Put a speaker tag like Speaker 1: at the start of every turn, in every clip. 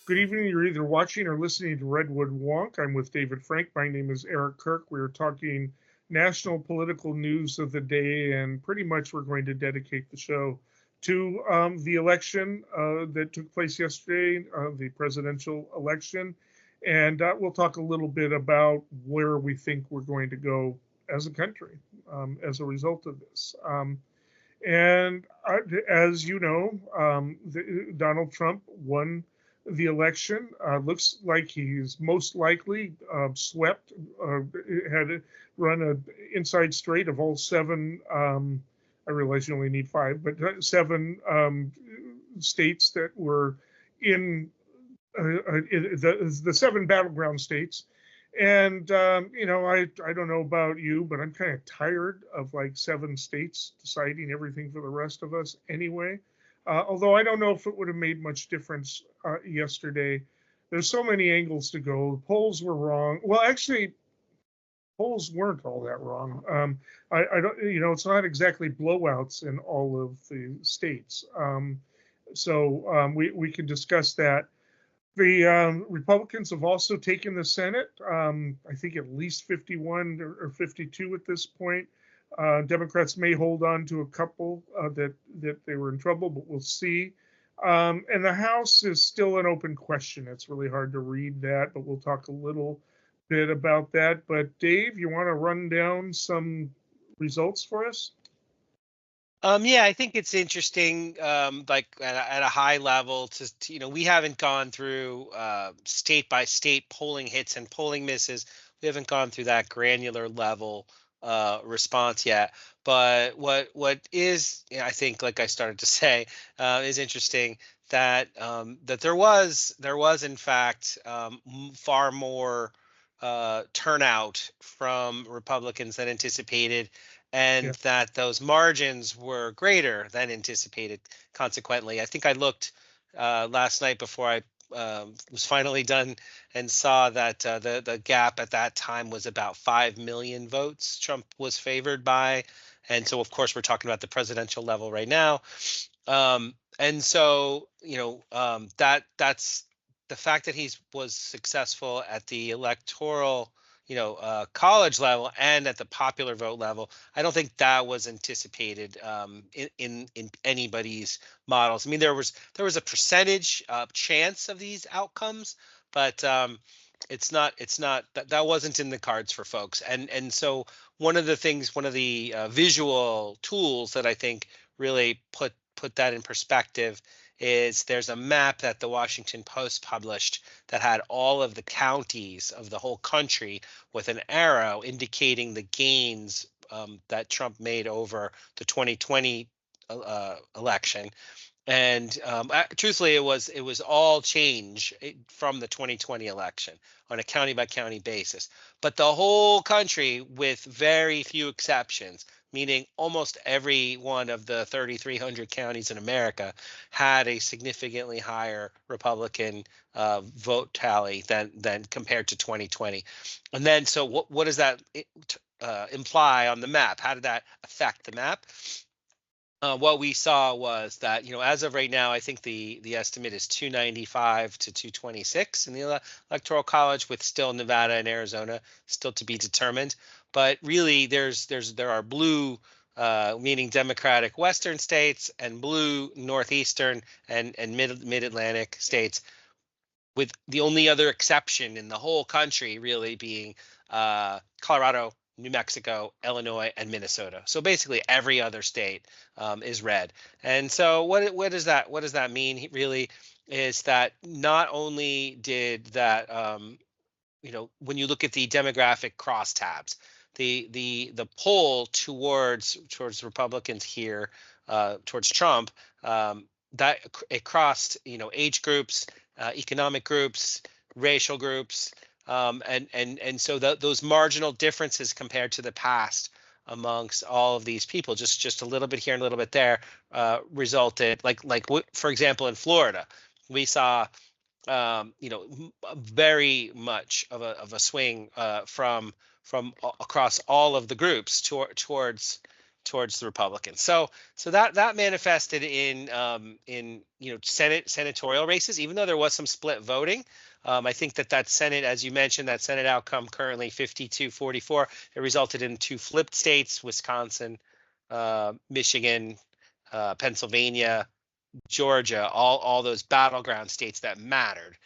Speaker 1: Good evening. You're either watching or listening to Redwood Wonk. I'm with David Frank. My name is Eric Kirk. We're talking national political news of the day, and pretty much we're going to dedicate the show to the election that took place yesterday, the presidential election. And we'll talk a little bit about where we think we're going to go as a country as a result of this. And as you know, Donald Trump won the election. Looks like he's most likely swept, had run an inside straight of all seven. I realize you only need five, but seven states that were in the seven battleground states. And I don't know about you, but I'm kind of tired of like seven states deciding everything for the rest of us anyway. Although I don't know if it would have made much difference yesterday. There's so many angles to go. The polls were wrong. Well, actually, polls weren't all that wrong. I don't, it's not exactly blowouts in all of the states. So we can discuss that. The Republicans have also taken the Senate. I think at least 51 or 52 at this point. Democrats may hold on to a couple that they were in trouble, but we'll see. And the House is still an open question. It's really hard to read that, but we'll talk a little bit about that. But Dave, you want to run down some results for us?
Speaker 2: Yeah, I think it's interesting, like at a high level we haven't gone through state by state polling hits and polling misses. We haven't gone through that granular level response yet. But what is, I think, like I started to say, is interesting that that there was in fact far more turnout from Republicans than anticipated, and
Speaker 1: Yeah.
Speaker 2: that those margins were greater than anticipated. Consequently, I think I looked last night before I was finally done and saw that the gap at that time was about 5 million votes Trump was favored by. And so, of course, we're talking about the presidential level right now. And so, that's the fact that he was successful at the electoral college level and at the popular vote level. I don't think that was anticipated in anybody's models. I mean, there was a percentage chance of these outcomes, but it's not that wasn't in the cards for folks. And so one of the visual tools that I think really put that in perspective is there's a map that the Washington Post published that had all of the counties of the whole country with an arrow indicating the gains that Trump made over the 2020 election. And truthfully, it was all change from the 2020 election on a county by county basis. But the whole country, with very few exceptions, meaning almost every one of the 3,300 counties in America, had a significantly higher Republican vote tally than compared to 2020. And then, so what does that imply on the map? How did that affect the map? What we saw was that, as of right now, I think the estimate is 295 to 226 in the electoral college, with still Nevada and Arizona still to be determined. But really, there are blue, meaning Democratic Western states, and blue Northeastern and mid-Atlantic states, with the only other exception in the whole country really being Colorado, New Mexico, Illinois, and Minnesota. So basically every other state is red. And so what does that mean really is that not only did that, when you look at the demographic crosstabs, the poll towards Republicans here, towards Trump, that it crossed, age groups, economic groups, racial groups, and so those marginal differences compared to the past amongst all of these people, just a little bit here and a little bit there, resulted, for example, in Florida, we saw very much of a swing from across all of the groups towards towards the Republicans. So that manifested in senatorial races, even though there was some split voting. I think that Senate, as you mentioned, that Senate outcome currently 52-44, it resulted in 2 flipped states: Wisconsin, Michigan, Pennsylvania, Georgia, all those battleground states that mattered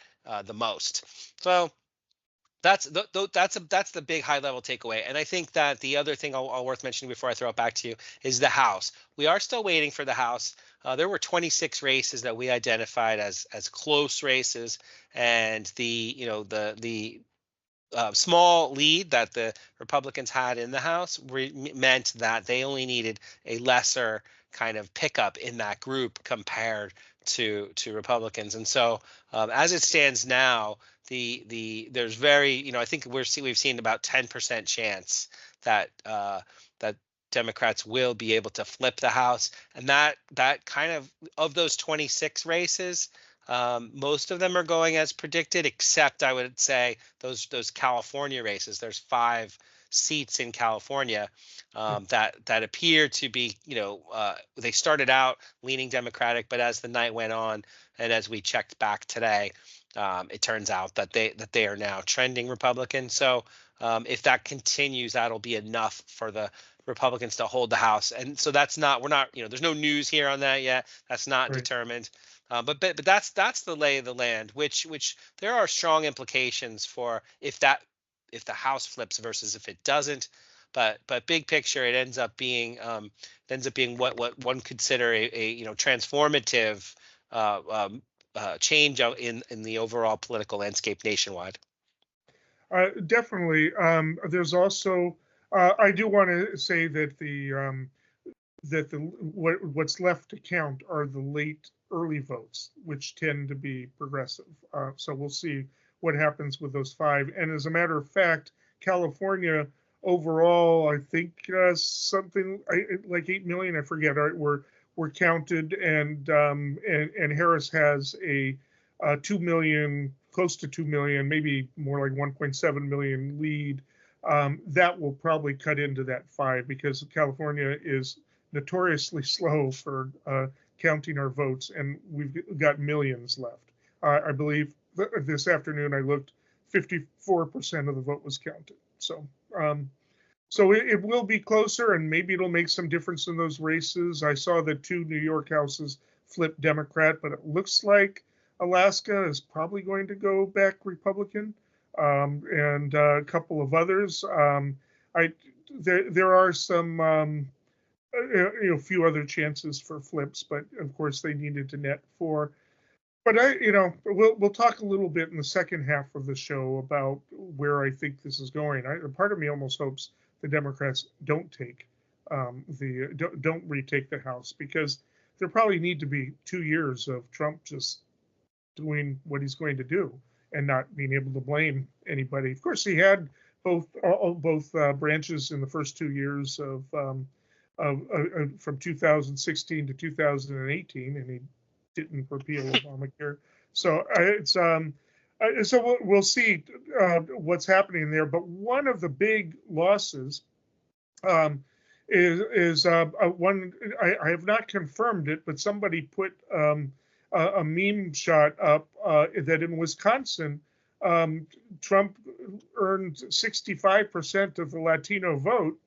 Speaker 2: the most. So that's the big high level takeaway. And I think that the other thing I'll worth mentioning before I throw it back to you is the House. We are still waiting for the House. There were 26 races that we identified as close races, and the small lead that the Republicans had in the House meant that they only needed a lesser kind of pickup in that group compared to Republicans. And so as it stands now, there's very, I think we've seen about 10% chance that that Democrats will be able to flip the House, and that kind of those 26 races, most of them are going as predicted, except I would say those California races. There's 5 seats in California that appear to be, they started out leaning Democratic, but as the night went on and as we checked back today, it turns out that they are now trending Republican. So if that continues, that'll be enough for the Republicans to hold the House. And so we're not, there's no news here on that yet. That's not determined. But that's the lay of the land, which there are strong implications for if the House flips versus if it doesn't. But big picture, it ends up being what one could consider a transformative change in the overall political landscape nationwide.
Speaker 1: Definitely. There's also I do want to say that what's left to count are the late early votes, which tend to be progressive. So we'll see what happens with those 5. And as a matter of fact, California overall, I think something like 8 million, I forget, were counted, and Harris has a 2 million, close to 2 million, maybe more like 1.7 million lead. That will probably cut into that 5 because California is notoriously slow for counting our votes, and we've got millions left. I believe this afternoon I looked, 54% of the vote was counted. So it will be closer, and maybe it'll make some difference in those races. I saw that 2 New York houses flipped Democrat, but it looks like Alaska is probably going to go back Republican, and a couple of others. There are some few other chances for flips, but of course they needed to net 4. But we'll talk a little bit in the second half of the show about where I think this is going. Part of me almost hopes the Democrats don't retake the House, because there probably need to be 2 years of Trump just doing what he's going to do and not being able to blame anybody. Of course, he had both branches in the first 2 years of from 2016 to 2018, and he didn't repeal Obamacare. So so we'll see what's happening there. But one of the big losses is one, I have not confirmed it, but somebody put a meme shot up that in Wisconsin, Trump earned 65% of the Latino vote,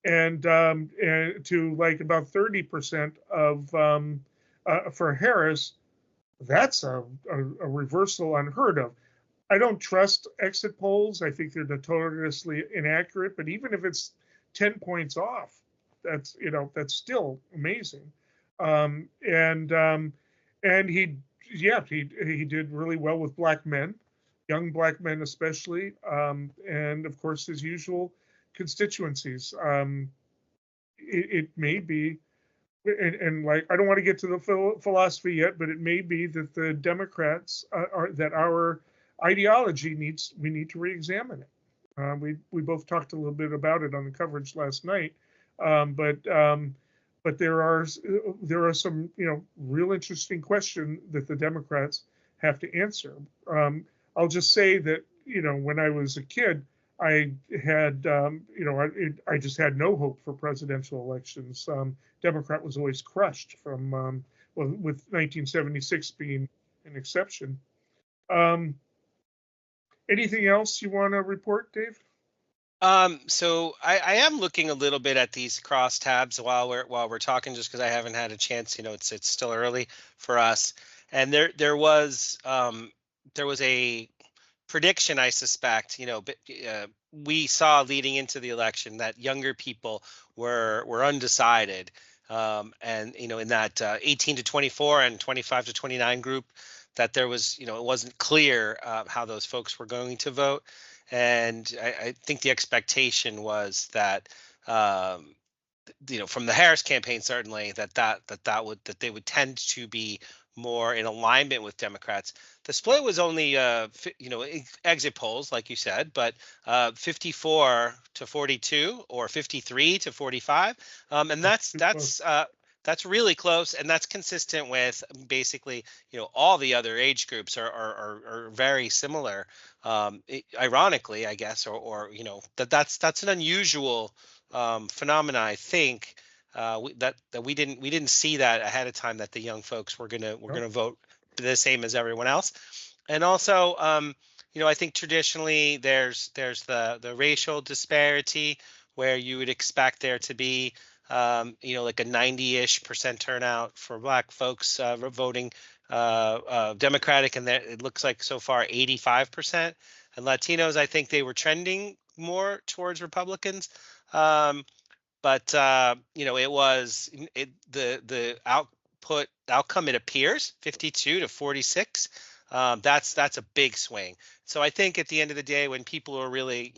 Speaker 1: and to like about 30% of for Harris. That's a reversal unheard of. I don't trust exit polls. I think they're notoriously inaccurate. But even if it's 10 points off, that's still amazing. And he did really well with black men, young black men especially, and of course his usual constituencies. It may be, and like, I don't want to get to the philosophy yet, but it may be that the Democrats that our ideology we need to re-examine it. We both talked a little bit about it on the coverage last night, but there are some real interesting questions that the Democrats have to answer. I'll just say that when I was a kid, I had, I just had no hope for presidential elections. Democrat was always crushed from, well, with 1976 being an exception. Anything else you want to report, Dave?
Speaker 2: So I am looking a little bit at these crosstabs while we're talking, just because I haven't had a chance. It's still early for us, and there was a prediction, I suspect. We saw leading into the election that younger people were undecided, and in that 18 to 24 and 25 to 29 group, that there was it wasn't clear how those folks were going to vote. And I think the expectation was that, from the Harris campaign, certainly that they would tend to be more in alignment with Democrats. The split was only, exit polls, like you said, but 54 to 42 or 53 to 45, and that's really close, and that's consistent with basically all the other age groups are very similar. Ironically, I guess, or that's an unusual phenomena. I think that we didn't see that ahead of time, that the young folks were gonna vote the same as everyone else. And also, I think traditionally there's the racial disparity, where you would expect there to be like a 90-ish% turnout for Black folks voting Democratic, and it looks like so far 85%. And Latinos, I think they were trending more towards Republicans. But it was the outcome, it appears 52 to 46. That's a big swing. So I think at the end of the day, when people are really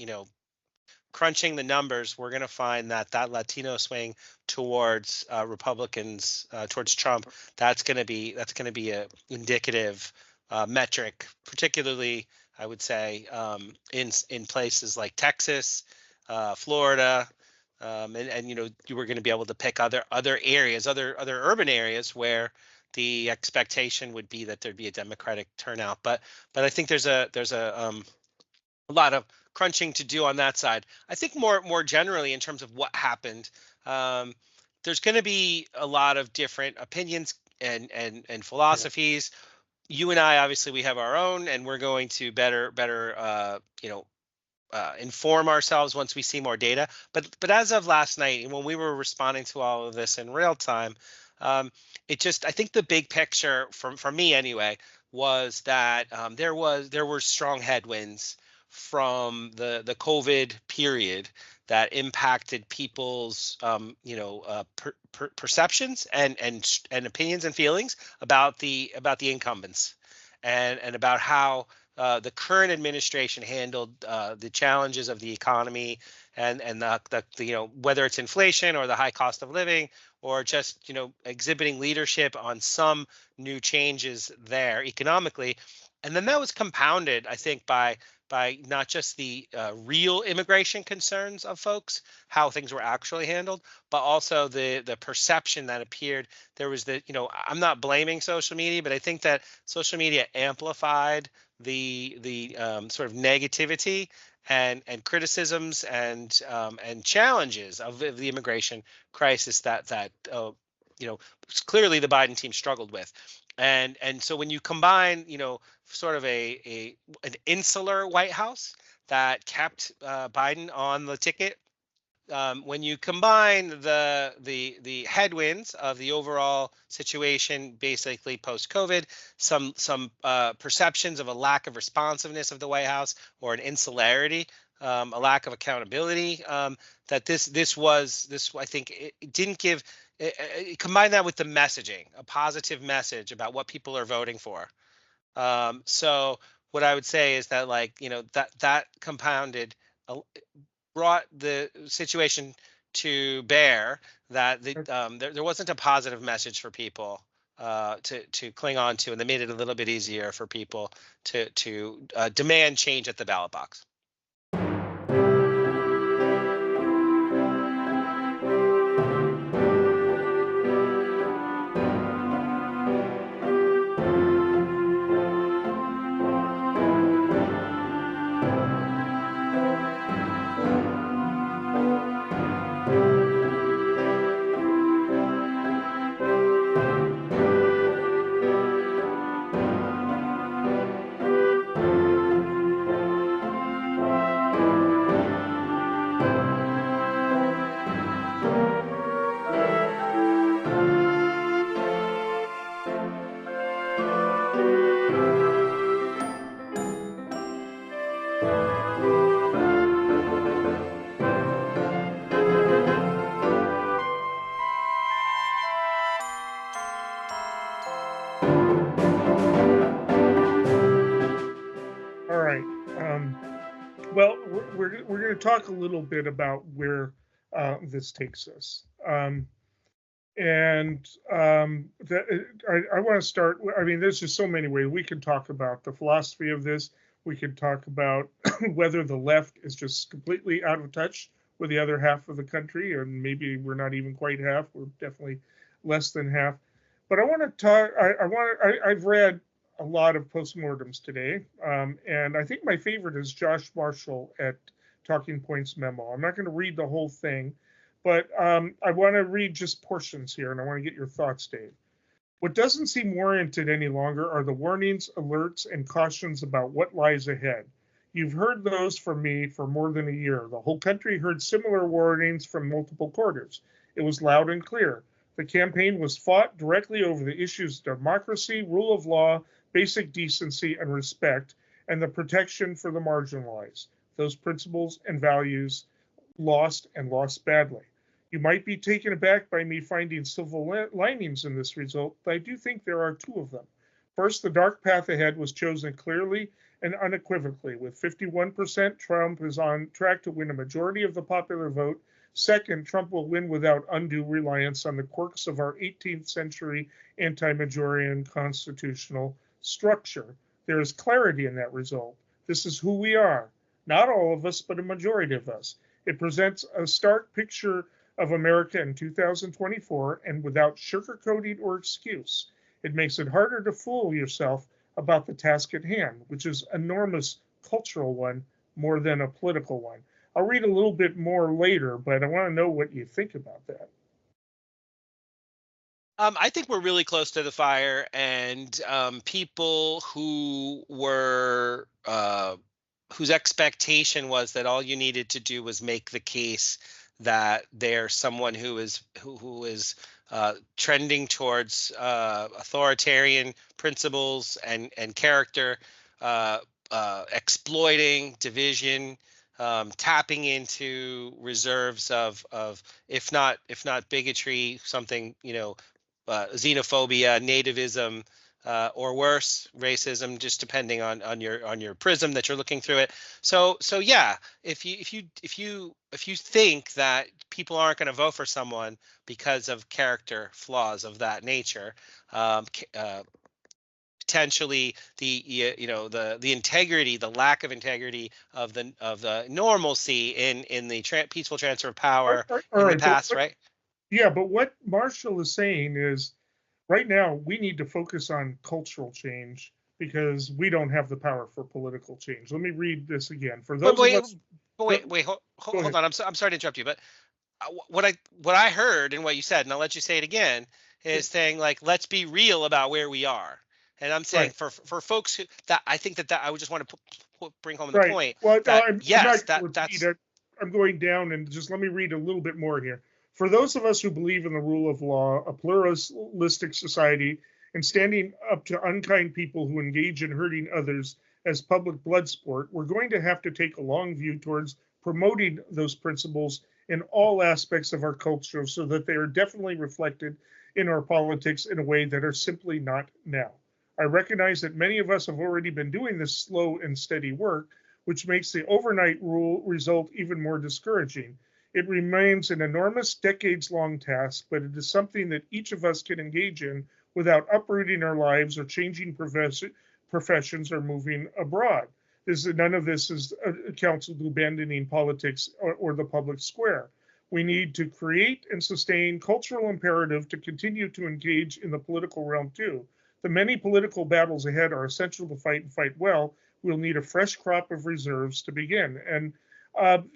Speaker 2: crunching the numbers, we're going to find that Latino swing towards Republicans, towards Trump, that's going to be a indicative metric, particularly I would say in places like Texas, Florida, and you were going to be able to pick other areas, other urban areas where the expectation would be that there'd be a Democratic turnout. But I think there's a lot of crunching to do on that side. I think more generally, in terms of what happened, there's going to be a lot of different opinions and philosophies. You and I, obviously, we have our own, and we're going to better inform ourselves once we see more data. But as of last night, when we were responding to all of this in real time, I think the big picture for me anyway was that there were strong headwinds from the COVID period that impacted people's perceptions and opinions and feelings about the incumbents, and about how the current administration handled the challenges of the economy, and the whether it's inflation or the high cost of living, or just exhibiting leadership on some new changes there economically. And then that was compounded, I think, by not just the real immigration concerns of folks, how things were actually handled, but also the perception that appeared. There was I'm not blaming social media, but I think that social media amplified the sort of negativity and criticisms and challenges of the immigration crisis that clearly the Biden team struggled with. And so when you combine, sort of an insular White House that kept Biden on the ticket, when you combine the headwinds of the overall situation, basically post-COVID, some perceptions of a lack of responsiveness of the White House, or an insularity, a lack of accountability, that this I think it didn't give. Combine that with the messaging, a positive message about what people are voting for. So what I would say is that, that compounded, brought the situation to bear, that there wasn't a positive message for people to cling on to, and that made it a little bit easier for people to demand change at the ballot box.
Speaker 1: we're going to talk a little bit about where this takes us. And I want to start. I mean, there's just so many ways we can talk about the philosophy of this. We could talk about whether the left is just completely out of touch with the other half of the country, and maybe we're not even quite half. We're definitely less than half. But I want to talk. I've read a lot of postmortems today, and I think my favorite is Josh Marshall at Talking Points Memo. I'm not going to read the whole thing, but I want to read just portions here, and I want to get your thoughts, Dave. What doesn't seem warranted any longer are the warnings, alerts, and cautions about what lies ahead. You've heard those from me for more than a year. The whole country heard similar warnings from multiple quarters. It was loud and clear. The campaign was fought directly over the issues of democracy, rule of law, basic decency and respect, and the protection for the marginalized. Those principles and values lost and lost badly. You might be taken aback by me finding silver linings in this result, but I do think there are two of them. First, the dark path ahead was chosen clearly and unequivocally. With 51%, Trump is on track to win a majority of the popular vote. Second, Trump will win without undue reliance on the quirks of our 18th century anti-majorian constitutional structure. There is clarity in that result. This is who we are. Not all of us, but a majority of us. It presents a stark picture of America in 2024 and without sugarcoating or excuse. It makes it harder to fool yourself about the task at hand, which is an enormous cultural one more than a political one. I'll read a little bit more later, but I want to know what you think about that.
Speaker 2: I think we're really close to the fire, and people who were whose expectation was that all you needed to do was make the case that they're someone who is trending towards authoritarian principles and character, exploiting division, tapping into reserves of if not bigotry, something, xenophobia, nativism, or worse, racism, just depending on your prism that you're looking through it. So yeah, if you think that people aren't going to vote for someone because of character flaws of that nature, potentially the integrity, the lack of integrity of the normalcy in the peaceful transfer of power in the past, right?
Speaker 1: Yeah, but what Marshall is saying is, right now we need to focus on cultural change because we don't have the power for political change. Let me read this again. For those of us,
Speaker 2: hold on. I'm sorry to interrupt you, but what I heard and what you said, and I'll let you say it again, is saying, like, let's be real about where we are. And I'm saying, right, for folks who that I think that I would just want to bring home the
Speaker 1: right
Speaker 2: point.
Speaker 1: Well,
Speaker 2: that
Speaker 1: yes, I'm going down, and just let me read a little bit more here. For those of us who believe in the rule of law, a pluralistic society, and standing up to unkind people who engage in hurting others as public blood sport, we're going to have to take a long view towards promoting those principles in all aspects of our culture so that they are definitely reflected in our politics in a way that are simply not now. I recognize that many of us have already been doing this slow and steady work, which makes the overnight rule result even more discouraging. It remains an enormous, decades-long task, but it is something that each of us can engage in without uprooting our lives or changing professions or moving abroad. None of this is counsel to abandoning politics or the public square. We need to create and sustain cultural imperative to continue to engage in the political realm too. The many political battles ahead are essential to fight and fight well. We'll need a fresh crop of reserves to begin. And and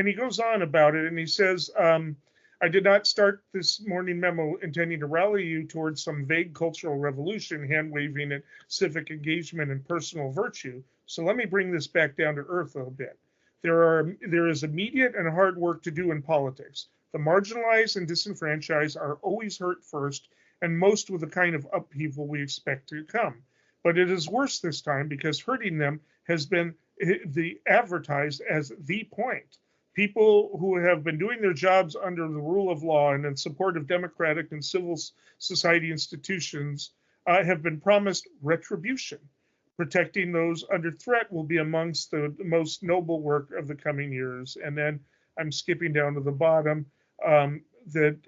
Speaker 1: he goes on about it, and he says, I did not start this morning memo intending to rally you towards some vague cultural revolution, hand-waving at civic engagement and personal virtue. So let me bring this back down to earth a little bit. There is immediate and hard work to do in politics. The marginalized and disenfranchised are always hurt first, and most with the kind of upheaval we expect to come. But it is worse this time because hurting them has been advertised as the point. People who have been doing their jobs under the rule of law and in support of democratic and civil society institutions have been promised retribution. Protecting those under threat will be amongst the most noble work of the coming years. And then I'm skipping down to the bottom. That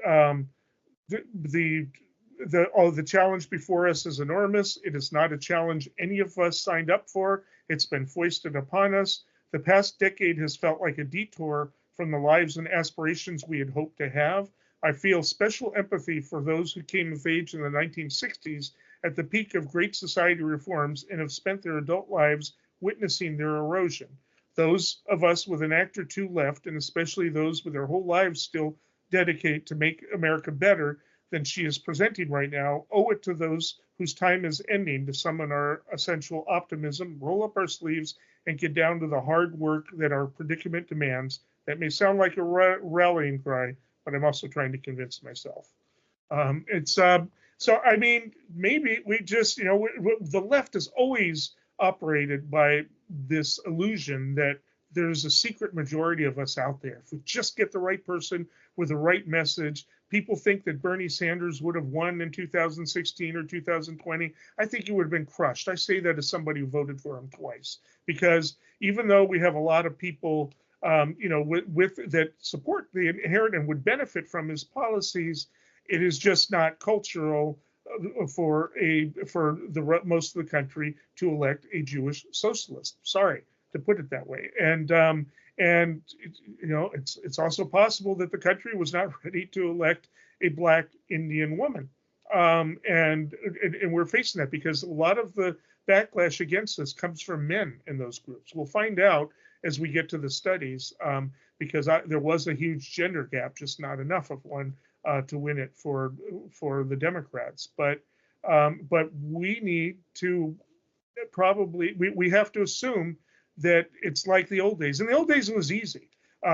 Speaker 1: the challenge before us is enormous. It is not a challenge any of us signed up for. It's been foisted upon us. The past decade has felt like a detour from the lives and aspirations we had hoped to have. I feel special empathy for those who came of age in the 1960s at the peak of great society reforms and have spent their adult lives witnessing their erosion. Those of us with an act or two left, and especially those with their whole lives still dedicate to make America better than she is presenting right now, owe it to those whose time is ending to summon our essential optimism, roll up our sleeves, and get down to the hard work that our predicament demands. That may sound like a rallying cry, but I'm also trying to convince myself. So, I mean, maybe we just, the left has always operated by this illusion that there's a secret majority of us out there. If we just get the right person with the right message, people think that Bernie Sanders would have won in 2016 or 2020. I think he would have been crushed. I say that as somebody who voted for him twice, because even though we have a lot of people, with that support the inherent and would benefit from his policies, it is just not cultural for the most of the country to elect a Jewish socialist. Sorry to put it that way. And it's also possible that the country was not ready to elect a Black Indian woman. And we're facing that because a lot of the backlash against us comes from men in those groups. We'll find out as we get to the studies, because there was a huge gender gap, just not enough of one to win it for the Democrats. But we need to we have to assume that it's like the old days. In the old days, it was easy.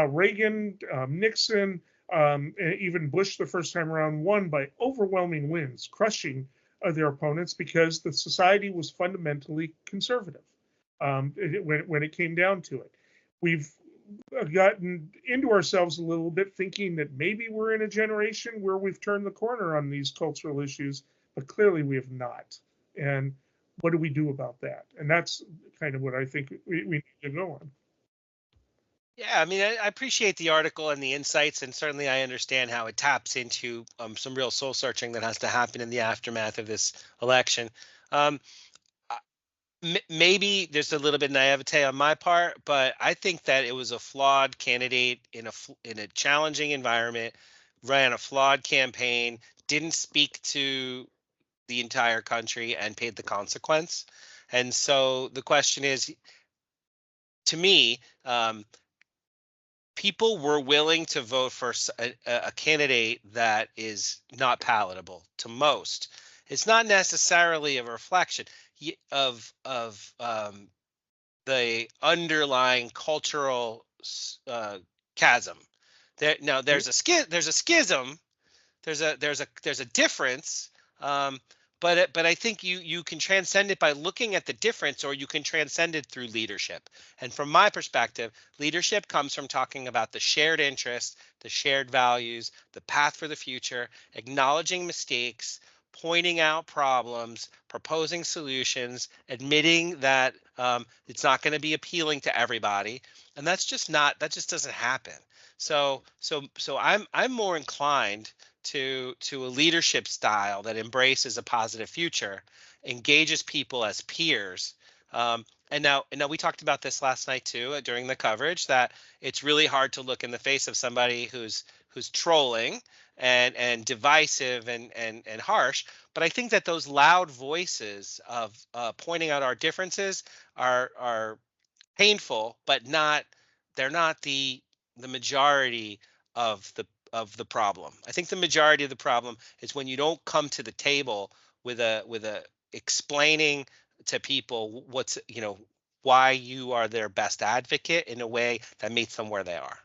Speaker 1: Reagan, Nixon, even Bush the first time around won by overwhelming wins, crushing their opponents because the society was fundamentally conservative when it came down to it. We've gotten into ourselves a little bit thinking that maybe we're in a generation where we've turned the corner on these cultural issues, but clearly we have not. And what do we do about that? And that's kind of what I think we need to go on.
Speaker 2: Yeah, I mean, I appreciate the article and the insights, and certainly I understand how it taps into some real soul searching that has to happen in the aftermath of this election. Maybe there's a little bit of naivete on my part, but I think that it was a flawed candidate in a challenging environment, ran a flawed campaign, didn't speak to the entire country, and paid the consequence. And so the question is, to me, people were willing to vote for a candidate that is not palatable to most. It's not necessarily a reflection of the underlying cultural chasm. There's a schism. There's a difference. But I think you can transcend it by looking at the difference, or you can transcend it through leadership. And from my perspective, leadership comes from talking about the shared interests, the shared values, the path for the future, acknowledging mistakes, pointing out problems, proposing solutions, admitting that it's not going to be appealing to everybody, and that just doesn't happen. So I'm more inclined to a leadership style that embraces a positive future, engages people as peers. And now we talked about this last night too during the coverage, that it's really hard to look in the face of somebody who's trolling and divisive and harsh. But I think that those loud voices of pointing out our differences are painful, but they're not the majority of the problem. I think the majority of the problem is when you don't come to the table with a explaining to people why you are their best advocate in a way that meets them where they are.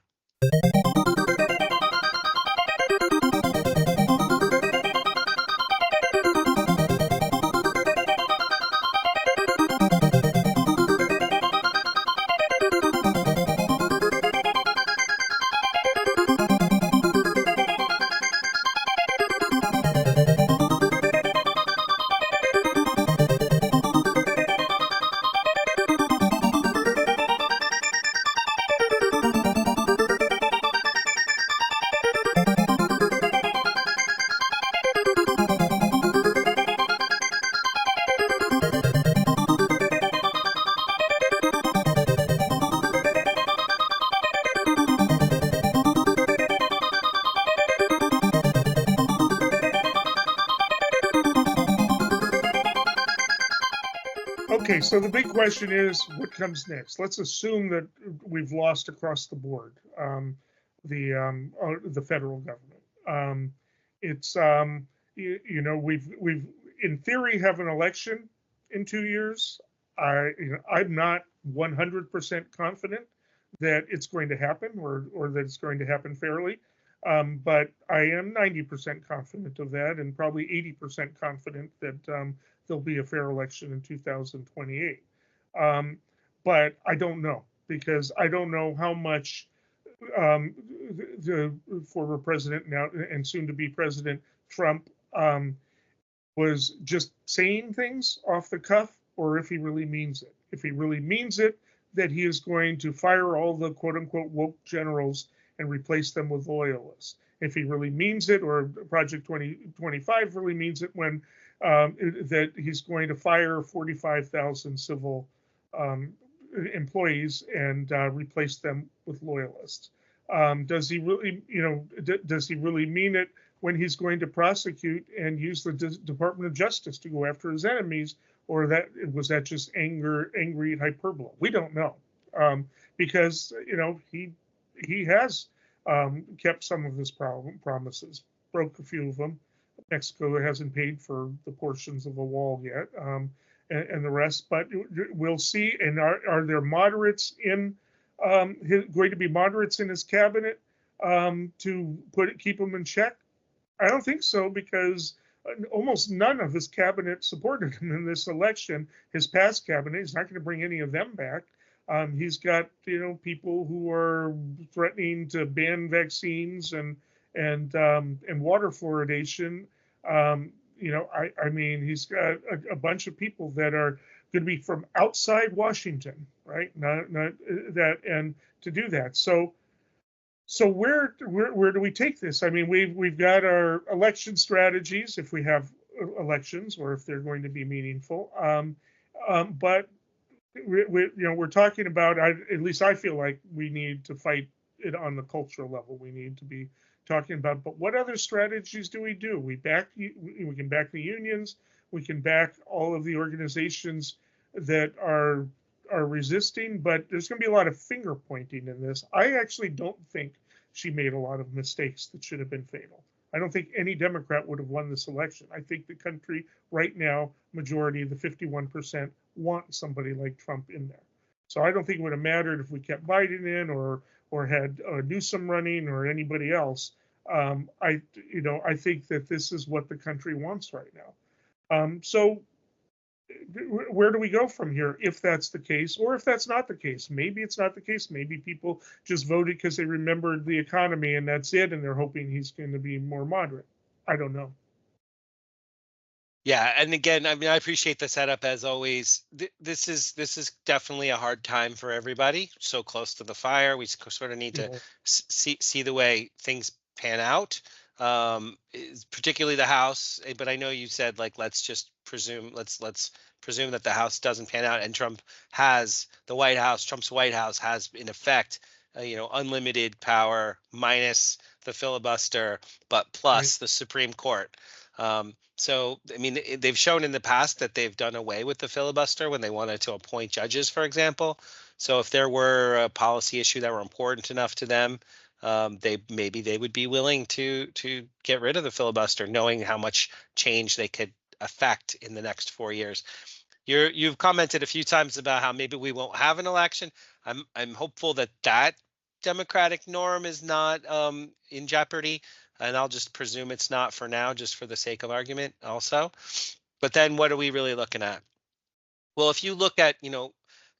Speaker 1: Okay, so the big question is what comes next? Let's assume that we've lost across the board, the federal government. It's we've in theory have an election in 2 years. I'm not 100% confident that it's going to happen or that it's going to happen fairly. But I am 90% confident of that, and probably 80% confident that there'll be a fair election in 2028. But I don't know, because I don't know how much the former president now and soon to be President Trump was just saying things off the cuff, or if he really means it. If he really means it, that he is going to fire all the quote unquote woke generals and replace them with loyalists. If he really means it, or Project 2025 really means it, when that he's going to fire 45,000 civil employees and replace them with loyalists. Does he really, does he really mean it when he's going to prosecute and use the Department of Justice to go after his enemies, or was that just angry hyperbole? We don't know, because he has kept some of his promises, broke a few of them. Mexico hasn't paid for the portions of the wall yet, and the rest. But we'll see. And are there moderates in going to be moderates in his cabinet to keep him in check? I don't think so, because almost none of his cabinet supported him in this election. His past cabinet, he's not going to bring any of them back. He's got people who are threatening to ban vaccines and water fluoridation. I mean, he's got a bunch of people that are going to be from outside Washington, right? Not that, and to do that. So where do we take this? I mean, we've got our election strategies if we have elections, or if they're going to be meaningful. But we're talking about, at least I feel like we need to fight it on the cultural level. We need to be talking about, but what other strategies do? We can back the unions. We can back all of the organizations that are resisting, but there's going to be a lot of finger pointing in this. I actually don't think she made a lot of mistakes that should have been fatal. I don't think any Democrat would have won this election. I think the country right now, majority of the 51%, want somebody like Trump in there. So I don't think it would have mattered if we kept Biden in, or had Newsom running, or anybody else. I think that this is what the country wants right now. So where do we go from here, if that's the case, or if that's not the case? Maybe it's not the case. Maybe people just voted because they remembered the economy and that's it, and they're hoping he's going to be more moderate. I don't know.
Speaker 2: Yeah, and again, I mean, I appreciate the setup as always. This is definitely a hard time for everybody. So close to the fire, we sort of need to see the way things pan out, particularly the House. But I know you said, like, let's presume that the House doesn't pan out, and Trump's White House has in effect, unlimited power minus the filibuster, but plus the Supreme Court. So, I mean, they've shown in the past that they've done away with the filibuster when they wanted to appoint judges, for example. So if there were a policy issue that were important enough to them, they would be willing to get rid of the filibuster, knowing how much change they could affect in the next 4 years. You've commented a few times about how maybe we won't have an election. I'm hopeful that Democratic norm is not in jeopardy. And I'll just presume it's not for now, just for the sake of argument also. But then what are we really looking at? Well, if you look at,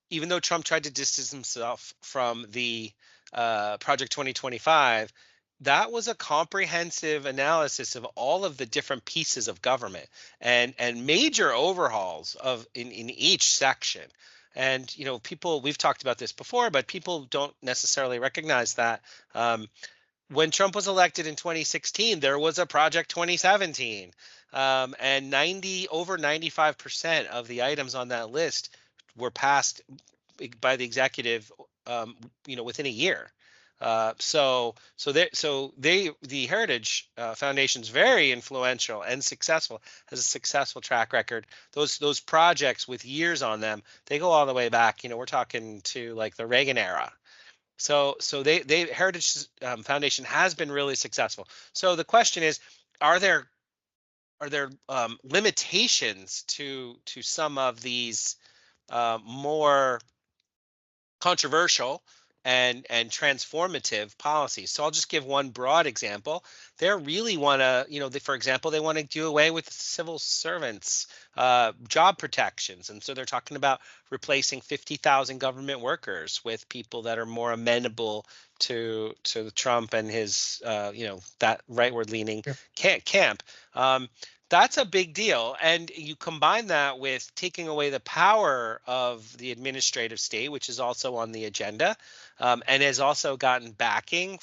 Speaker 2: even though Trump tried to distance himself from the Project 2025, that was a comprehensive analysis of all of the different pieces of government and major overhauls in each section. And, we've talked about this before, but people don't necessarily recognize that. When Trump was elected in 2016, there was a Project 2017, and over 95% of the items on that list were passed by the executive, within a year. The Heritage Foundation's very influential and successful, has a successful track record. Those projects with years on them, they go all the way back. We're talking to like the Reagan era. So they Heritage Foundation has been really successful. So the question is, are there limitations to some of these more controversial and transformative policies? So I'll just give one broad example. They really want to, for example, they want to do away with civil servants job protections, and so they're talking about replacing 50,000 government workers with people that are more amenable to Trump and his that rightward leaning camp. That's a big deal. And you combine that with taking away the power of the administrative state, which is also on the agenda, and has also gotten backing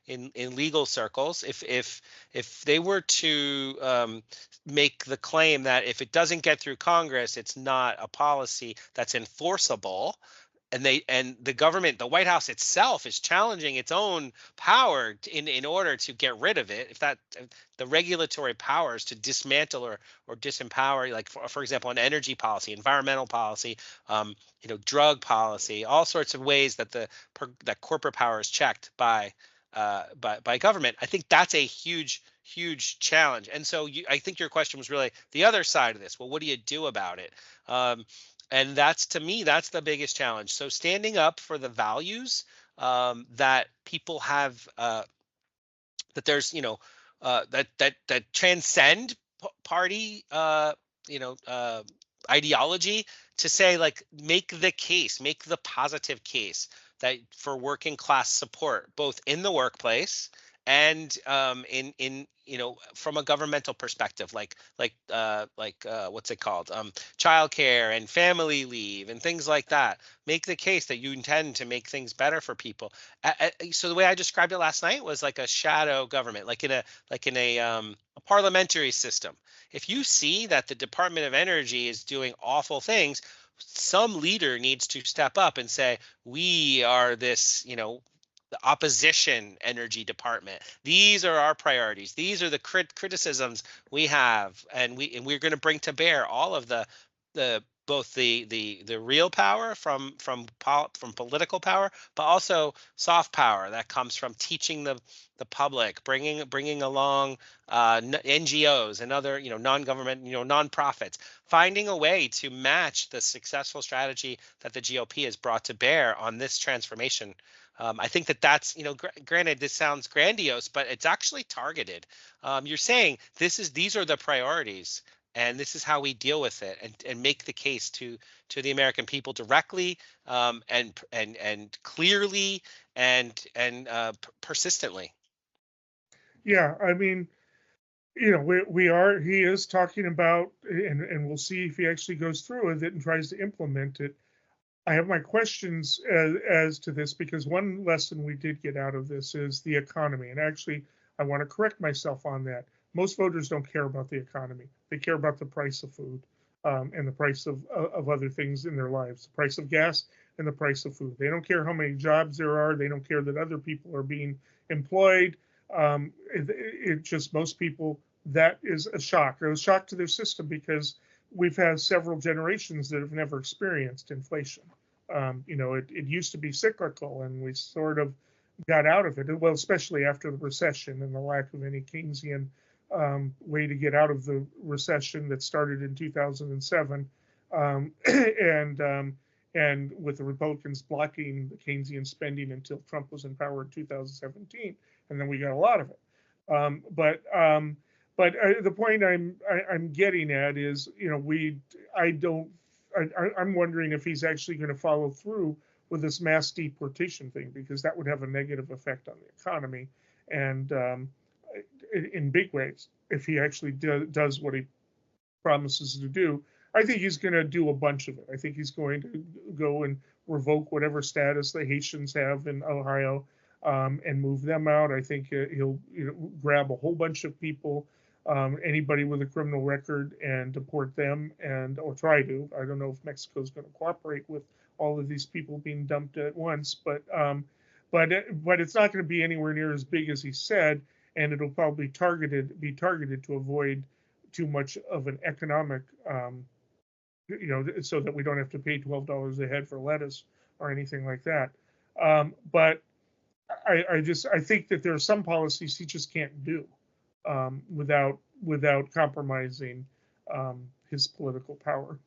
Speaker 2: in legal circles. If they were to make the claim that if it doesn't get through Congress, it's not a policy that's enforceable, and the government, the White House itself, is challenging its own power in order to get rid of it. If the regulatory powers to dismantle or disempower, like for example, an energy policy, environmental policy, drug policy, all sorts of ways that that corporate power is checked by government. I think that's a huge challenge. And so I think your question was really the other side of this. Well, what do you do about it? And to me, that's the biggest challenge. So standing up for the values that people have, that there's, that transcend party, ideology, to say, like, make the positive case that for working class support, both in the workplace and in from a governmental perspective, like what's it called, childcare and family leave and things like that. Make the case that you intend to make things better for people. So the way I described it last night was like a shadow government, like in a parliamentary system. If you see that the Department of Energy is doing awful things, some leader needs to step up and say, we are this, the opposition energy department. These are our priorities. These are the criticisms we have, and we're going to bring to bear all of the both the real power from political power, but also soft power that comes from teaching the public, bringing along NGOs and other non-government nonprofits, finding a way to match the successful strategy that the GOP has brought to bear on this transformation. I think that's granted, this sounds grandiose, but it's actually targeted. You're saying these are the priorities, and this is how we deal with it, and make the case to the American people directly, and clearly, and persistently.
Speaker 1: Yeah, I mean, he is talking about, and we'll see if he actually goes through with it and tries to implement it. I have my questions as to this, because one lesson we did get out of this is the economy. And actually, I want to correct myself on that. Most voters don't care about the economy. They care about the price of food, and the price of other things in their lives, the price of gas and the price of food. They don't care how many jobs there are. They don't care that other people are being employed. It just, most people, that is a shock. It was a shock to their system, because we've had several generations that have never experienced inflation. It used to be cyclical, and we sort of got out of it. Well, especially after the recession and the lack of any Keynesian way to get out of the recession that started in 2007, and with the Republicans blocking the Keynesian spending until Trump was in power in 2017, and then we got a lot of it. But the point I'm getting at is, I'm wondering if he's actually going to follow through with this mass deportation thing, because that would have a negative effect on the economy, and in big ways, if he actually does what he promises to do. I think he's going to do a bunch of it. I think he's going to go and revoke whatever status the Haitians have in Ohio, and move them out. I think he'll grab a whole bunch of people, anybody with a criminal record, and deport them, or try to. I don't know if Mexico's going to cooperate with all of these people being dumped at once, but but it's not going to be anywhere near as big as he said, and it'll probably be targeted to avoid too much of an economic, so that we don't have to pay $12 a head for lettuce or anything like that. But I think that there are some policies he just can't do without compromising his political power.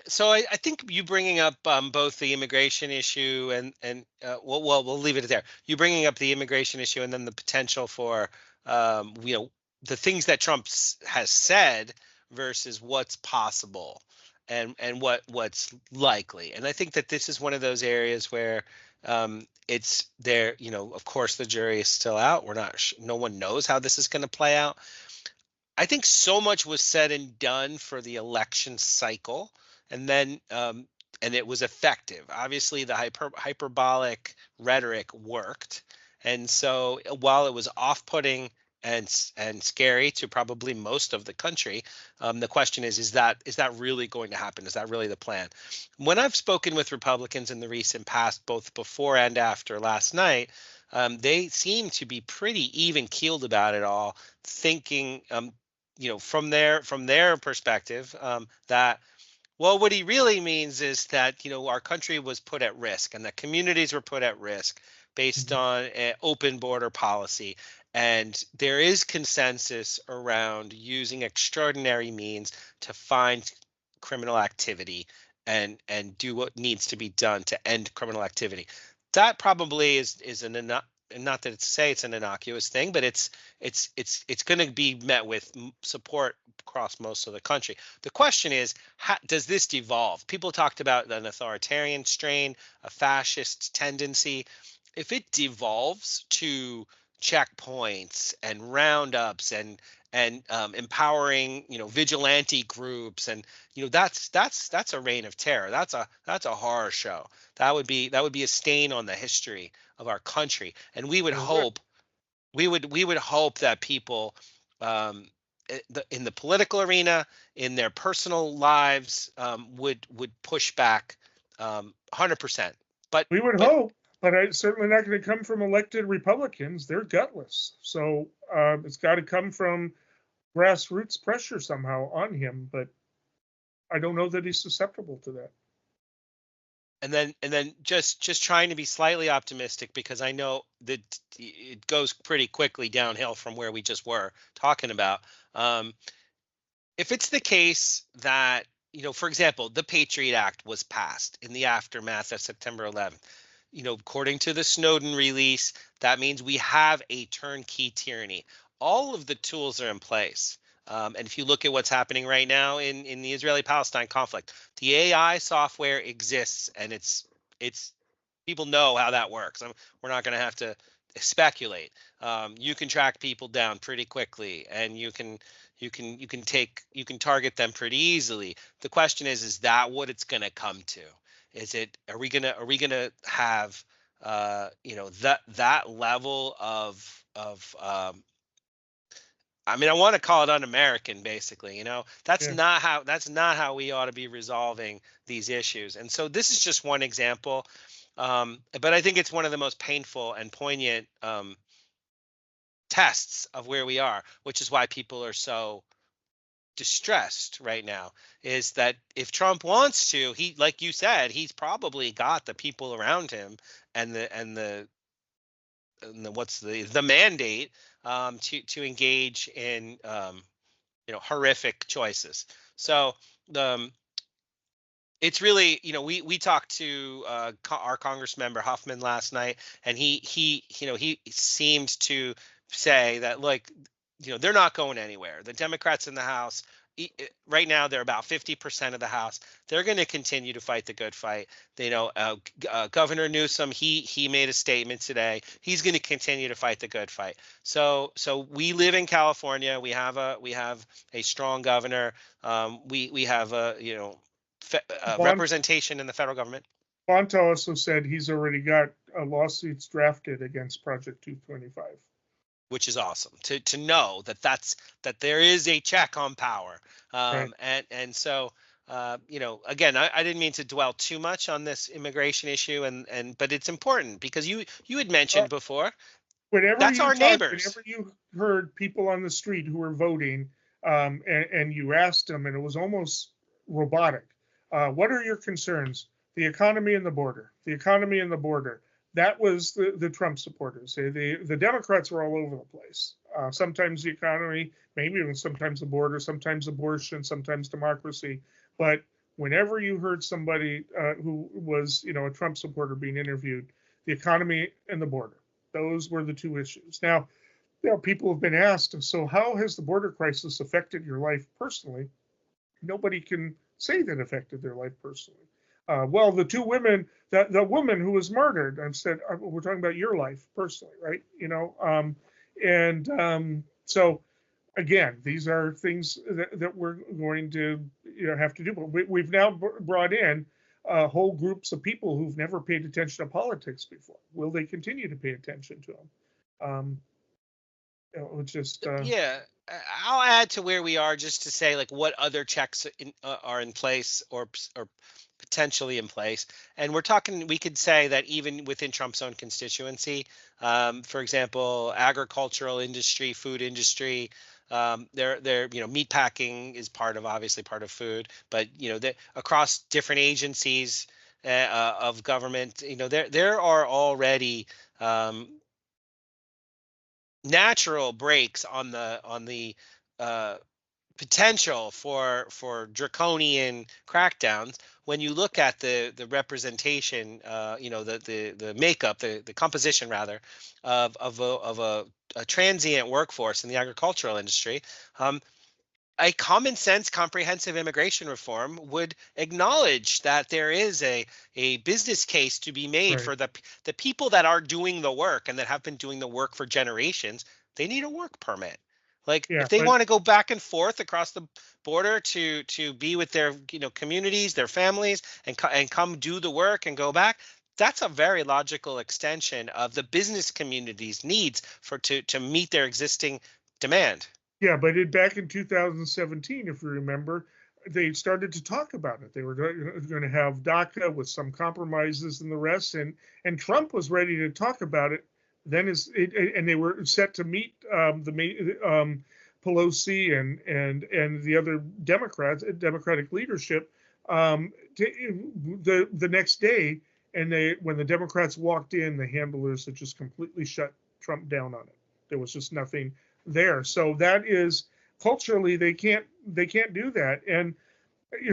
Speaker 2: So I think you bringing up both the immigration issue and we'll leave it there. You bringing up the immigration issue and then the potential for the things that Trump has said versus what's possible and what's likely. And I think that this is one of those areas where it's there. Of course, the jury is still out. No one knows how this is going to play out. I think so much was said and done for the election cycle, and then and it was effective. Obviously, the hyperbolic rhetoric worked, and so while it was off-putting and scary to probably most of the country, the question is that really going to happen? Is that really the plan? When I've spoken with Republicans in the recent past, both before and after last night, they seem to be pretty even-keeled about it all, thinking from their perspective, that what he really means is that our country was put at risk and that communities were put at risk based on an open border policy, and there is consensus around using extraordinary means to find criminal activity and do what needs to be done to end criminal activity. That probably is not that it's an innocuous thing, but it's going to be met with support across most of the country. The question is, does this devolve? People talked about an authoritarian strain, a fascist tendency. If it devolves to checkpoints and roundups and empowering vigilante groups, and that's a reign of terror. That's a horror show. That would be a stain on the history of our country, and we would hope that people in the political arena, in their personal lives, would push back 100%. But
Speaker 1: we would hope, but it's certainly not going to come from elected Republicans. They're gutless. So it's got to come from grassroots pressure somehow on him. But I don't know that he's susceptible to that.
Speaker 2: And then just trying to be slightly optimistic, because I know that it goes pretty quickly downhill from where we just were talking about. If it's the case that, for example, the Patriot Act was passed in the aftermath of September 11th, according to the Snowden release, that means we have a turnkey tyranny. All of the tools are in place. And if you look at what's happening right now in the Israeli-Palestine conflict, the AI software exists, and it's people know how that works. We're not going to have to speculate. You can track people down pretty quickly, and you can target them pretty easily. The question is that what it's going to come to? Are we gonna have that level of I want to call it un-American, basically. That's not how we ought to be resolving these issues. And so this is just one example, but I think it's one of the most painful and poignant tests of where we are, which is why people are so distressed right now. Is that if Trump wants to, he, like you said, he's probably got the people around him and the what's the mandate to engage in horrific choices. So it's really, we talked to our Congress member Huffman last night, and he seemed to say that, like, they're not going anywhere. The Democrats in the House right now, they're about 50% of the House. They're going to continue to fight the good fight. Governor Newsom, he made a statement today. He's going to continue to fight the good fight. So we live in California. We have a strong governor. We have representation in the federal government.
Speaker 1: Bonta also said he's already got lawsuits drafted against Project 225.
Speaker 2: Which is awesome to know that there is a check on power, right. and so Again, I didn't mean to dwell too much on this immigration issue, but it's important because you had
Speaker 1: Uh,
Speaker 2: mentioned before
Speaker 1: whenever
Speaker 2: that's
Speaker 1: you
Speaker 2: our
Speaker 1: talk,
Speaker 2: neighbors.
Speaker 1: whenever you heard people on the street who were voting, and you asked them, and it was almost robotic, what are your concerns? The economy and the border. The economy and the border. That was the Trump supporters. The Democrats were all over the place. Sometimes the economy, maybe even sometimes the border, sometimes abortion, sometimes democracy. But whenever you heard somebody who was, a Trump supporter being interviewed, the economy and the border. Those were the two issues. Now, people have been asked, so how has the border crisis affected your life personally? Nobody can say that affected their life personally. Well, the two women, the woman who was murdered, I've said, we're talking about your life personally, right? And so again, these are things that we're going to have to do. But we've now brought in whole groups of people who've never paid attention to politics before. Will they continue to pay attention to them? Um, just
Speaker 2: Yeah, I'll add to where we are just to say like what other checks are in place or potentially in place. And we're talking, we could say that even within Trump's own constituency, for example, agricultural industry, food industry, meat packing is obviously part of food, but across different agencies of government, there are already natural breaks on the uh, potential for draconian crackdowns when you look at the representation, the makeup, the composition rather of a transient workforce in the agricultural industry. A common sense comprehensive immigration reform would acknowledge that there is a business case to be made
Speaker 1: right.
Speaker 2: for the people that are doing the work and that have been doing the work for generations. They need a work permit. Like
Speaker 1: Yeah,
Speaker 2: if they
Speaker 1: but
Speaker 2: want to go back and forth across the border to be with their communities, their families, and come do the work and go back, that's a very logical extension of the business community's needs to meet their existing demand.
Speaker 1: yeah, but back in 2017, if you remember, they started to talk about it. They were going to have DACA with some compromises and the rest, and Trump was ready to talk about it. And they were set to meet Pelosi and the other Democratic leadership the next day. And when the Democrats walked in, the handlers had just completely shut Trump down on it. There was just nothing there. So that is culturally they can't do that. And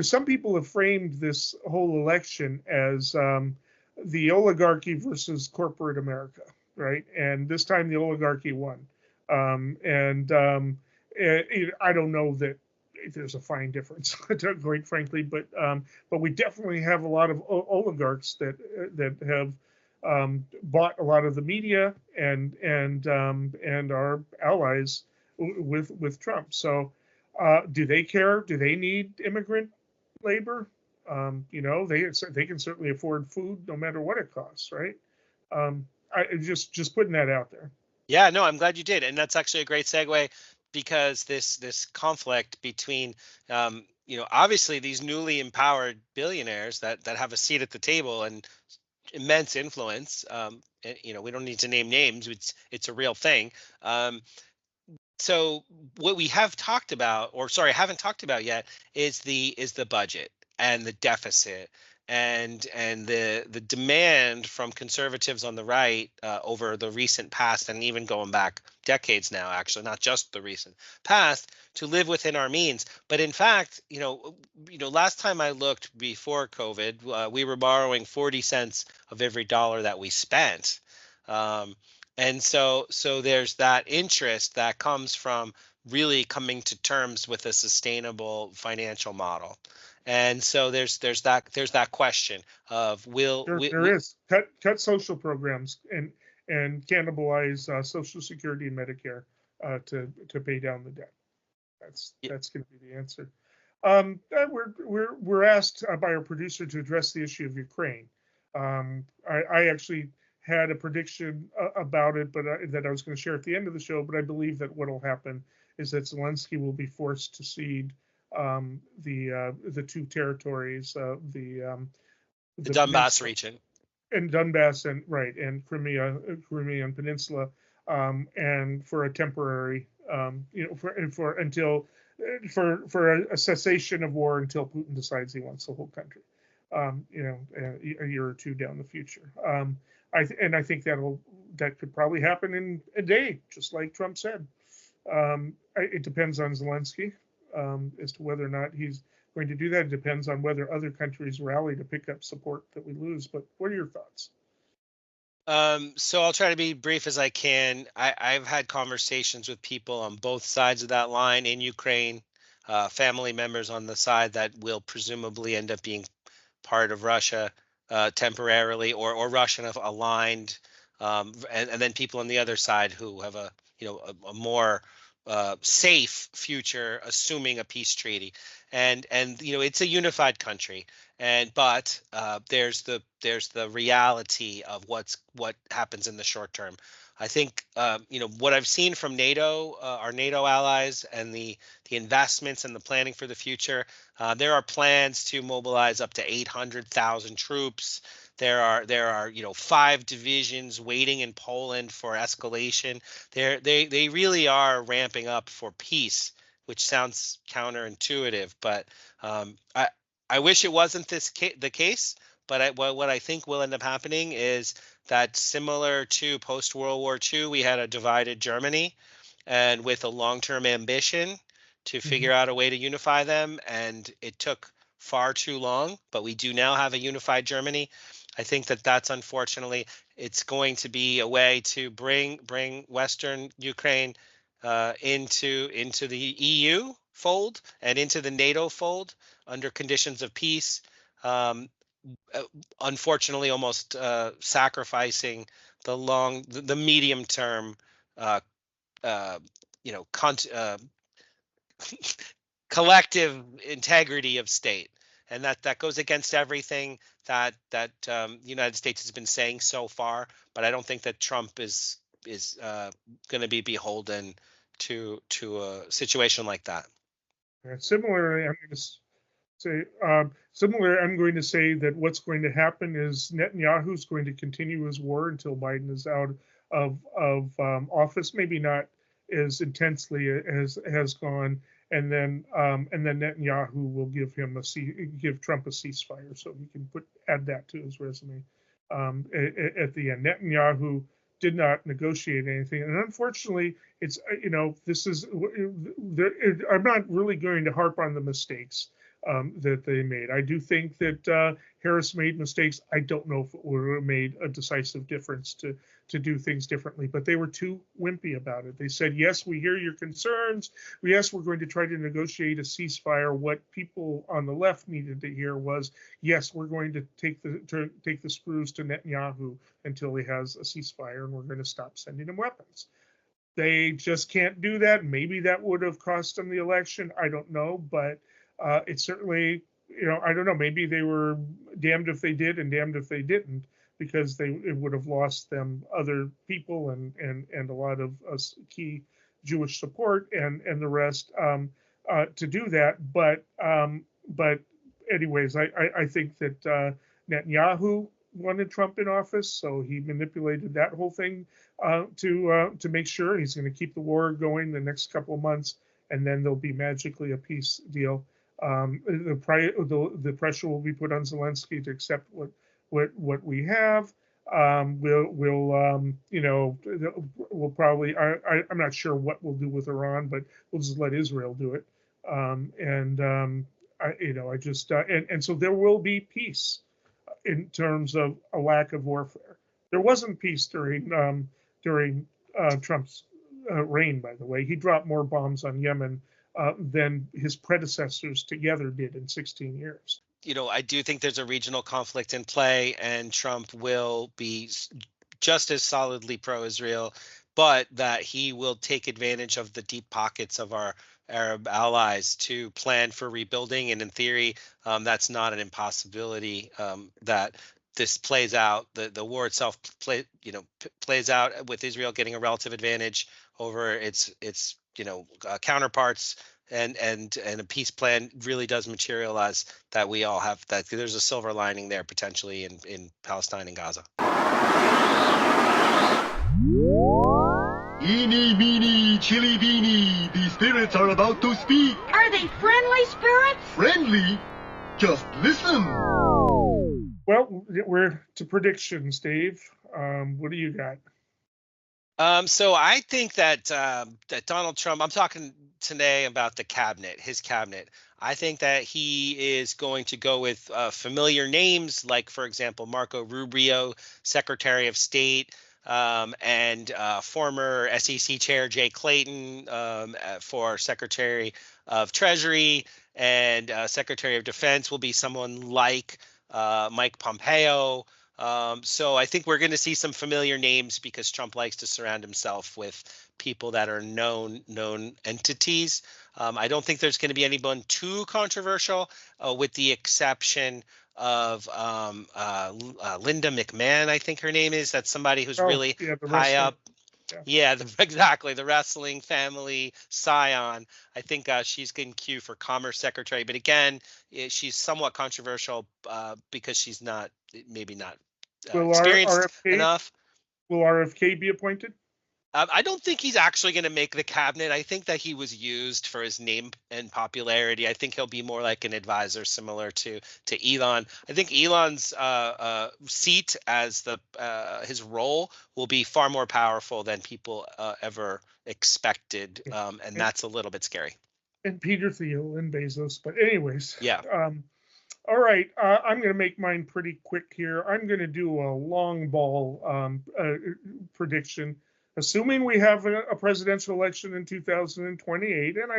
Speaker 1: some people have framed this whole election as the oligarchy versus corporate America, right? And this time the oligarchy won. And I don't know that there's a fine difference, quite frankly, but we definitely have a lot of oligarchs that have bought a lot of the media and our allies with Trump. So, do they care? Do they need immigrant labor? They can certainly afford food no matter what it costs, right? I just putting that out there.
Speaker 2: Yeah, no, I'm glad you did, and that's actually a great segue because this conflict between, obviously these newly empowered billionaires that have a seat at the table and immense influence. We don't need to name names; it's a real thing. So what we have talked about, or sorry, haven't talked about yet, is the budget and the deficit and the demand from conservatives on the right over the recent past and even going back decades now, actually, not just the recent past, to live within our means. But in fact, last time I looked before COVID, we were borrowing 40 cents of every dollar that we spent. Um, and so there's that interest that comes from really coming to terms with a sustainable financial model. And so there's that question of
Speaker 1: There is cut social programs and cannibalize Social Security and Medicare to pay down the debt. That's going to be the answer. We're asked by our producer to address the issue of Ukraine. I actually had a prediction about it, but that I was going to share at the end of the show. But I believe that what will happen is that Zelensky will be forced to cede the two territories,
Speaker 2: The
Speaker 1: the
Speaker 2: Donbass
Speaker 1: peninsula
Speaker 2: region.
Speaker 1: and Donbass and right and Crimean Peninsula, and for a temporary, for until for a cessation of war until Putin decides he wants the whole country, a year or two down the future. I think that could probably happen in a day, just like Trump said. It depends on Zelensky, as to whether or not he's going to do that. It depends on whether other countries rally to pick up support that we lose. But what are your thoughts?
Speaker 2: So I'll try to be brief as I can. I've had conversations with people on both sides of that line in Ukraine, family members on the side that will presumably end up being part of Russia temporarily, or Russian aligned, and then people on the other side who have a more safe future, assuming a peace treaty, and it's a unified country, but there's the reality of what happens in the short term. I think what I've seen from NATO, our NATO allies, and the investments and the planning for the future. There are plans to mobilize up to 800,000 troops. There are 5 divisions waiting in Poland for escalation. They really are ramping up for peace, which sounds counterintuitive, but I wish it wasn't the case. But what I think will end up happening is that, similar to post World War II, we had a divided Germany, and with a long-term ambition to
Speaker 1: Mm-hmm.
Speaker 2: figure out a way to unify them, and it took far too long, but we do now have a unified Germany. I think that's unfortunately it's going to be a way to bring Western Ukraine into the EU fold and into the NATO fold under conditions of peace. Um, Unfortunately, almost sacrificing the medium term, uh, uh, you know, con- uh, collective integrity of state, and that goes against everything that the United States has been saying so far. But I don't think that Trump is going to be beholden to a situation like that.
Speaker 1: Similarly, I'm going to say that what's going to happen is Netanyahu's going to continue his war until Biden is out of office. Maybe not as intensely as has gone, and then Netanyahu will give Trump a ceasefire, so he can add that to his resume. At the end, Netanyahu did not negotiate anything, and unfortunately, it's this is I'm not really going to harp on the mistakes that they made. I do think that Harris made mistakes. I don't know if it would have made a decisive difference to do things differently, but they were too wimpy about it. They said, yes, we hear your concerns. Yes, we're going to try to negotiate a ceasefire. What people on the left needed to hear was, yes, we're going to take the screws to Netanyahu until he has a ceasefire, and we're going to stop sending him weapons. They just can't do that. Maybe that would have cost them the election. I don't know, but it certainly, I don't know. Maybe they were damned if they did and damned if they didn't, because it would have lost them other people and a lot of key Jewish support and the rest to do that. But anyways, I think that Netanyahu wanted Trump in office, so he manipulated that whole thing to make sure he's going to keep the war going the next couple of months, and then there'll be magically a peace deal. The pressure will be put on Zelensky to accept what we have. We'll probably. I'm not sure what we'll do with Iran, but we'll just let Israel do it. I just and so there will be peace in terms of a lack of warfare. There wasn't peace during Trump's reign, by the way. He dropped more bombs on Yemen than his predecessors together did in 16 years.
Speaker 2: I do think there's a regional conflict in play, and Trump will be just as solidly pro-Israel, but that he will take advantage of the deep pockets of our Arab allies to plan for rebuilding. And in theory, that's not an impossibility. That this plays out. The war itself plays out with Israel getting a relative advantage over its counterparts and a peace plan really does materialize, that we all have, that there's a silver lining there potentially in Palestine and Gaza.
Speaker 3: Eeny, meeny, chili beanie, the spirits are about to speak.
Speaker 4: Are they friendly spirits?
Speaker 3: Friendly? Just listen.
Speaker 1: Well, we're to predictions, Dave. What do you got?
Speaker 2: So I think that that Donald Trump, I'm talking today about the cabinet, his cabinet. I think that he is going to go with familiar names, like, for example, Marco Rubio, Secretary of State, and former SEC Chair Jay Clayton for Secretary of Treasury, and Secretary of Defense will be someone like Mike Pompeo. So I think we're going to see some familiar names because Trump likes to surround himself with people that are known entities. I don't think there's going to be anyone too controversial, with the exception of Linda McMahon, I think her name is. That's somebody who's really high up. Yeah, exactly. The wrestling family scion. I think she's getting queued for Commerce Secretary. But again, she's somewhat controversial because she's maybe not experienced enough.
Speaker 1: Will RFK be appointed?
Speaker 2: I don't think he's actually going to make the cabinet. I think that he was used for his name and popularity. I think he'll be more like an advisor, similar to Elon. I think Elon's seat as his role will be far more powerful than people ever expected, and that's a little bit scary.
Speaker 1: And Peter Thiel and Bezos, but anyways.
Speaker 2: Yeah.
Speaker 1: All right, I'm going to make mine pretty quick here. I'm going to do a long ball prediction. Assuming we have a presidential election in 2028, and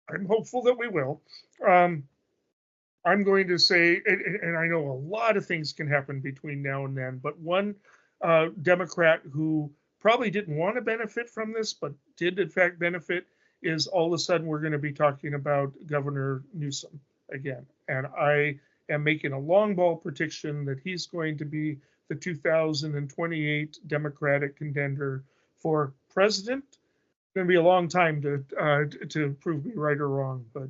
Speaker 1: I'm hopeful that we will, I'm going to say, and I know a lot of things can happen between now and then, but one Democrat who probably didn't want to benefit from this, but did in fact benefit, is all of a sudden we're going to be talking about Governor Newsom again. And I am making a long ball prediction that he's going to be the 2028 Democratic contender for president. It's going to be a long time to prove me right or wrong, but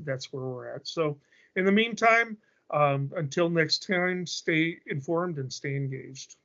Speaker 1: that's where we're at. So in the meantime, until next time, stay informed and stay engaged.